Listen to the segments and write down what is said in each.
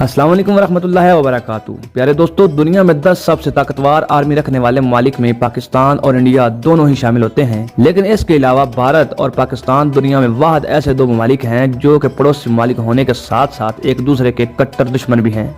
अस्सलाम वालेकुम वरहमतुल्लाहि वबरकातुहू। प्यारे दोस्तों, दुनिया में 10 सबसे ताकतवर आर्मी रखने वाले ममालिक में पाकिस्तान और इंडिया दोनों ही शामिल होते हैं। लेकिन इसके अलावा भारत और पाकिस्तान दुनिया में वाहिद ऐसे दो ममालिक हैं जो कि पड़ोसी ममालिक होने के साथ साथ एक दूसरे के कट्टर दुश्मन भी हैं,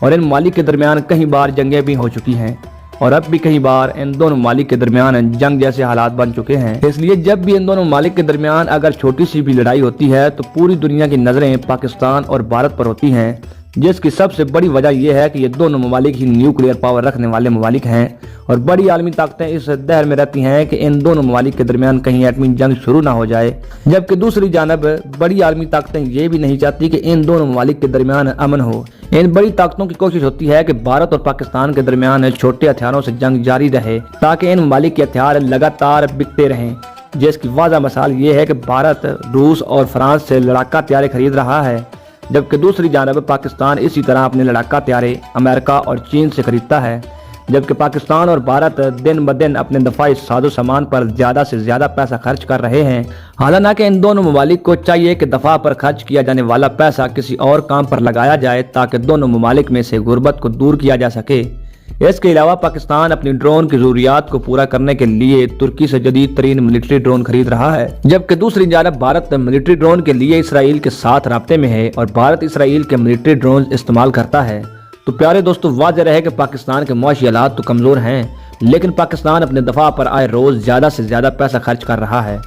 और इन ममालिक के दरमियान कई बार जंगें भी हो चुकी हैं और अब भी कई बार इन दोनों ममालिक के दरमियान जंग जैसे हालात बन चुके हैं। इसलिए जब भी इन दोनों ममालिक के दरमियान अगर छोटी सी भी लड़ाई होती है तो पूरी दुनिया की नजरें पाकिस्तान और भारत पर होती हैं, जिसकी सबसे बड़ी वजह यह है कि ये दोनों ममालिक ही न्यूक्लियर पावर रखने वाले ममालिक हैं और बड़ी आलमी ताकतें इस दहर में रहती हैं कि इन दोनों ममालिक के दरमियान कहीं एटमी जंग शुरू ना हो जाए। जबकि दूसरी जानब बड़ी आलमी ताकतें ये भी नहीं चाहती कि इन दोनों ममालिक के दरमियान अमन हो। इन बड़ी ताकतों की कोशिश होती है कि भारत और पाकिस्तान के दरमियान छोटे हथियारों से जंग जारी रहे ताकि इन ममालिक के हथियार लगातार बिकते रहें। जिसकी वाज़ह मिसाल ये है कि भारत रूस और फ्रांस से लड़ाका हथियार खरीद रहा है, जबकि दूसरी जानब पाकिस्तान इसी तरह अपने लड़ाका हथियार अमेरिका और चीन से खरीदता है। जबकि पाकिस्तान और भारत दिन ब दिन अपने दफाई साजो सामान पर ज़्यादा से ज़्यादा पैसा खर्च कर रहे हैं। हालांकि इन दोनों ममालिक को चाहिए कि दफा पर खर्च किया जाने वाला पैसा किसी और काम पर लगाया जाए ताकि दोनों ममालिक में से गुर्बत को दूर किया जा सके। इसके अलावा पाकिस्तान अपनी ड्रोन की जरूरियात को पूरा करने के लिए तुर्की से जदीद तरीन मिलिट्री ड्रोन खरीद रहा है, जबकि दूसरी जानब भारत मिलिट्री ड्रोन के लिए इसराइल के साथ राब्ते में है और भारत इसराइल के मिलिट्री ड्रोन इस्तेमाल करता है। तो प्यारे दोस्तों, वाज़ेह रहे कि पाकिस्तान के मुआशी हालात तो कमज़ोर हैं, लेकिन पाकिस्तान अपने दफा पर आए रोज़ ज़्यादा से ज़्यादा पैसा खर्च कर रहा है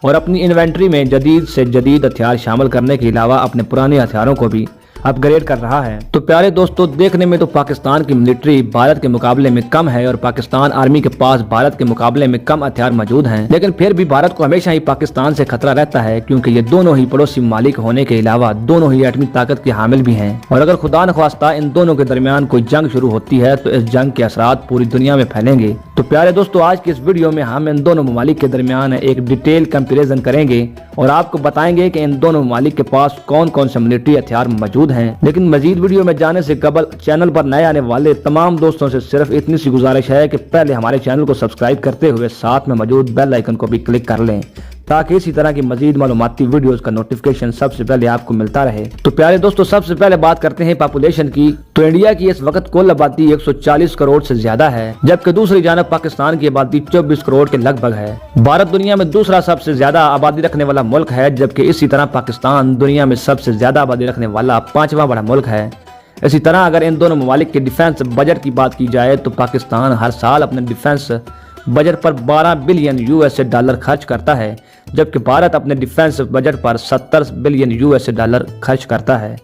और अपनी इन्वेंट्री में जदीद से जदीद हथियार शामिल करने के अलावा अपने पुराने हथियारों को भी अपग्रेड कर रहा है। तो प्यारे दोस्तों, देखने में तो पाकिस्तान की मिलिट्री भारत के मुकाबले में कम है और पाकिस्तान आर्मी के पास भारत के मुकाबले में कम हथियार मौजूद हैं, लेकिन फिर भी भारत को हमेशा ही पाकिस्तान से खतरा रहता है क्योंकि ये दोनों ही पड़ोसी मालिक होने के अलावा दोनों ही एटमी ताकत के हामिल भी हैं। और अगर खुदा न ख्वास्ता इन दोनों के दरमियान कोई जंग शुरू होती है तो इस जंग के असरात पूरी दुनिया में फैलेंगे। तो प्यारे दोस्तों, आज की इस वीडियो में हम इन दोनों ममालिक के दरमियान एक डिटेल कंपेरिजन करेंगे और आपको बताएंगे कि इन दोनों ममालिक के पास कौन कौन से मिलिट्री हथियार मौजूद हैं। लेकिन मजीद वीडियो में जाने से कबल चैनल पर नए आने वाले तमाम दोस्तों से सिर्फ इतनी सी गुजारिश है कि पहले हमारे चैनल को सब्सक्राइब करते हुए साथ में मौजूद बेल आइकन को भी क्लिक कर लें ताकि इसी तरह की मजीद मालूमाती वीडियोस का नोटिफिकेशन सबसे पहले आपको मिलता रहे। तो प्यारे दोस्तों, सबसे पहले बात करते हैं पॉपुलेशन की। तो इंडिया की इस वक्त कुल आबादी 140 करोड़ से ज्यादा है, जबकि दूसरी जानब पाकिस्तान की आबादी 24 करोड़ के लगभग है। भारत दुनिया में दूसरा सबसे ज्यादा आबादी रखने वाला मुल्क है, जबकि इसी तरह पाकिस्तान दुनिया में सबसे ज्यादा आबादी रखने वाला 5वां बड़ा मुल्क है। इसी तरह अगर इन दोनों ममालिक के डिफेंस बजट की बात की जाए तो पाकिस्तान हर साल अपने डिफेंस बजट पर 12 बिलियन यूएसए डॉलर खर्च करता है, जबकि भारत अपने डिफेंस बजट पर 70 बिलियन यूएसए डॉलर खर्च करता है।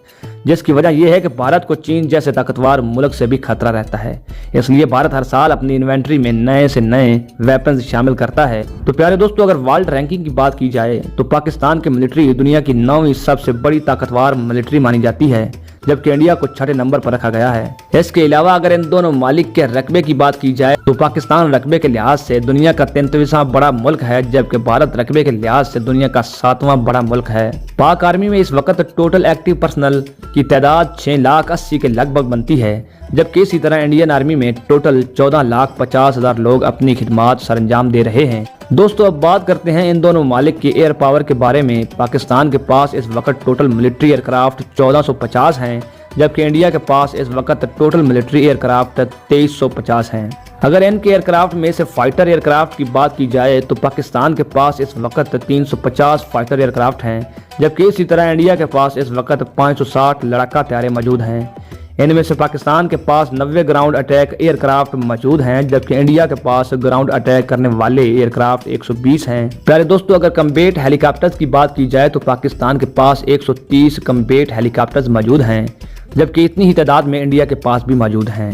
जिसकी वजह यह है कि भारत को चीन जैसे ताकतवर मुल्क से भी खतरा रहता है, इसलिए भारत हर साल अपनी इन्वेंट्री में नए से नए वेपन्स शामिल करता है। तो प्यारे दोस्तों, अगर वर्ल्ड रैंकिंग की बात की जाए तो पाकिस्तान की मिलिट्री दुनिया की 9वीं सबसे बड़ी ताकतवर मिलिट्री मानी जाती है, जबकि इंडिया को 6ठे नंबर पर रखा गया है। इसके अलावा अगर इन दोनों मालिक के रकबे की बात की जाए तो पाकिस्तान रकबे के लिहाज से दुनिया का 33वां बड़ा मुल्क है, जबकि भारत रकबे के लिहाज से दुनिया का 7वां बड़ा मुल्क है। पाक आर्मी में इस वक्त टोटल एक्टिव पर्सनल की तादाद 6,80,000 के लगभग बनती है, जबकि इसी तरह इंडियन आर्मी में टोटल 14,50,000 लोग अपनी खिदमात सरंजाम दे रहे हैं। दोस्तों, अब बात करते हैं इन दोनों मालिक के एयर पावर के बारे में। पाकिस्तान के पास इस वक्त टोटल मिलिट्री एयरक्राफ्ट 1450 हैं, जबकि इंडिया के पास इस वक्त टोटल मिलिट्री एयरक्राफ्ट 2350 हैं। अगर इनके एयरक्राफ्ट में से फाइटर एयरक्राफ्ट की बात की जाए तो पाकिस्तान के पास इस वक्त 350 फाइटर एयरक्राफ्ट हैं, जबकि इसी तरह इंडिया के पास इस वक्त 560 लड़ाका हथियार मौजूद हैं। इनमें से पाकिस्तान के पास 90 ग्राउंड अटैक एयरक्राफ्ट मौजूद हैं, जबकि इंडिया के पास ग्राउंड अटैक करने वाले एयरक्राफ्ट 120 हैं। प्यारे दोस्तों, अगर कम्बेट हेलीकॉप्टर्स की बात की जाए तो पाकिस्तान के पास 130 कम्बेट हेलीकॉप्टर्स मौजूद हैं, जबकि इतनी ही तादाद में इंडिया के पास भी मौजूद हैं।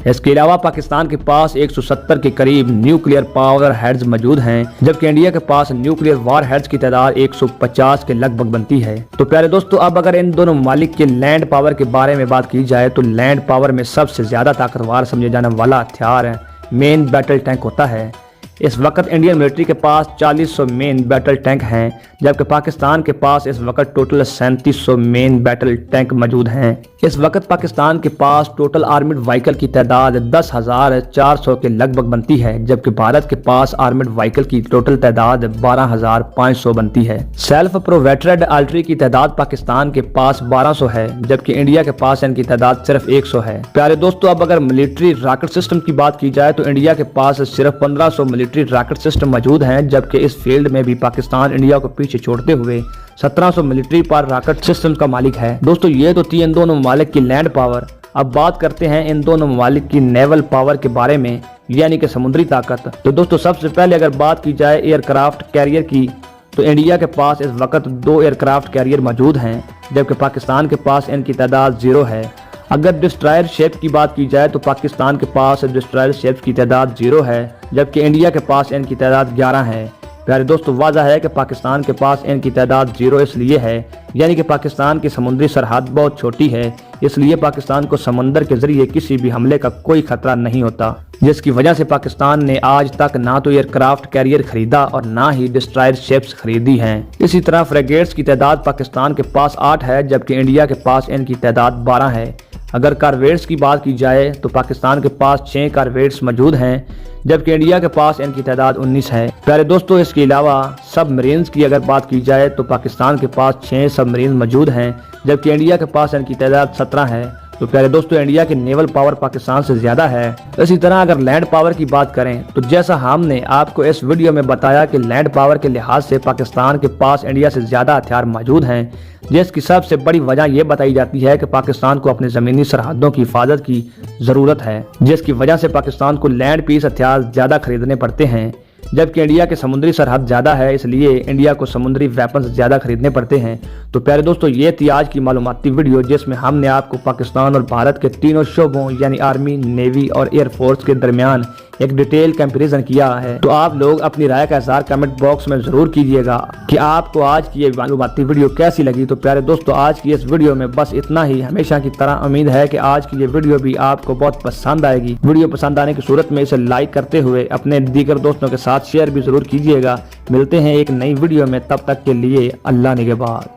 इसके अलावा पाकिस्तान के पास 170 के करीब न्यूक्लियर पावर हेड्स मौजूद हैं, जबकि इंडिया के पास न्यूक्लियर वार हेड्स की तादाद 150 के लगभग बनती है। तो प्यारे दोस्तों, अब अगर इन दोनों ममालिक के लैंड पावर के बारे में बात की जाए तो लैंड पावर में सबसे ज्यादा ताकतवर समझे जाने वाला हथियार मेन बैटल टैंक होता है। इस वक्त इंडियन मिलिट्री के पास 4400 मेन बैटल टैंक हैं, जबकि पाकिस्तान के पास इस वक्त टोटल 3700 मेन बैटल टैंक मौजूद हैं। इस वक्त पाकिस्तान के पास टोटल आर्मिड व्हीकल की तादाद 10,400 के लगभग बनती है, जबकि भारत के पास आर्मिड व्हीकल की टोटल तादाद 12,500 बनती है। सेल्फ प्रोवाइडेड आर्टिलरी की तादाद पाकिस्तान के पास 1200 है, जबकि इंडिया के पास इनकी तादाद सिर्फ 100 है। प्यारे दोस्तों, अब अगर मिलिट्री रॉकेट सिस्टम की बात की जाए तो इंडिया के पास सिर्फ 1500 मिलिट्री रॉकेट सिस्टम मौजूद हैं, जबकि इस फील्ड में भी पाकिस्तान इंडिया को पीछे छोड़ते हुए 1700 मिलिट्री पर रॉकेट सिस्टम का मालिक है। दोस्तों, ये तो थी इन दोनों ममालिक की लैंड पावर। अब बात करते हैं इन दोनों ममालिक की नेवल पावर के बारे में, यानी कि समुद्री ताकत। तो दोस्तों, सबसे पहले अगर बात की जाए एयरक्राफ्ट कैरियर की, तो इंडिया के पास इस वक्त 2 एयरक्राफ्ट कैरियर मौजूद हैं, जबकि पाकिस्तान के पास इनकी तादाद 0 है। अगर डिस्ट्रॉयर शिप की बात की जाए तो पाकिस्तान के पास डिस्ट्रॉयर शिप की तादाद 0 है, जबकि इंडिया के पास इनकी तादाद 11 है। प्यारे दोस्तों, वाज़ह है कि पाकिस्तान के पास इनकी तादाद 0 इसलिए है, यानी कि पाकिस्तान की समुद्री सरहद बहुत छोटी है, इसलिए पाकिस्तान को समंदर के जरिए किसी भी हमले का कोई खतरा नहीं होता, जिसकी वजह से पाकिस्तान ने आज तक ना तो एयरक्राफ्ट कैरियर खरीदा और ना ही डिस्ट्रॉयर शिप्स खरीदी हैं। इसी तरह फ्रिगेट्स की तादाद पाकिस्तान के पास 8 है, जबकि इंडिया के पास इनकी तादाद 12 है। अगर कारवेट्स की बात की जाए तो पाकिस्तान के पास 6 कारवेट्स मौजूद हैं, जबकि इंडिया के पास इनकी तादाद 19 है। प्यारे दोस्तों, इसके अलावा सबमरीन्स की अगर बात की जाए तो पाकिस्तान के पास 6 सबमरीन मौजूद हैं, जबकि इंडिया के पास इनकी तादाद 17 है। तो प्यारे दोस्तों, इंडिया की नेवल पावर पाकिस्तान से ज्यादा है। इसी तरह अगर लैंड पावर की बात करें तो जैसा हमने आपको इस वीडियो में बताया कि लैंड पावर के लिहाज से पाकिस्तान के पास इंडिया से ज्यादा हथियार मौजूद हैं, जिसकी सबसे बड़ी वजह यह बताई जाती है कि पाकिस्तान को अपनी जमीनी सरहदों की हिफाजत की जरूरत है, जिसकी वजह से पाकिस्तान को लैंड पीस हथियार ज्यादा खरीदने पड़ते हैं, जबकि इंडिया की समुद्री सरहद ज्यादा है, इसलिए इंडिया को समुद्री वेपन्स ज्यादा खरीदने पड़ते हैं। तो प्यारे दोस्तों, ये थी आज की मालूमाती वीडियो, जिसमें हमने आपको पाकिस्तान और भारत के तीनों शोबों यानी आर्मी, नेवी और एयरफोर्स के दरमियान एक डिटेल कंपैरिजन किया है। तो आप लोग अपनी राय का इज़हार कमेंट बॉक्स में जरूर कीजिएगा कि आपको आज की ये मालूमाती वीडियो कैसी लगी। तो प्यारे दोस्तों, आज की इस वीडियो में बस इतना ही। हमेशा की तरह उम्मीद है कि आज की ये वीडियो भी आपको बहुत पसंद आएगी। वीडियो पसंद आने की सूरत में इसे लाइक करते हुए अपने दीगर दोस्तों के साथ शेयर भी जरूर कीजिएगा। मिलते हैं एक नई वीडियो में, तब तक के लिए अल्लाह निगहबान।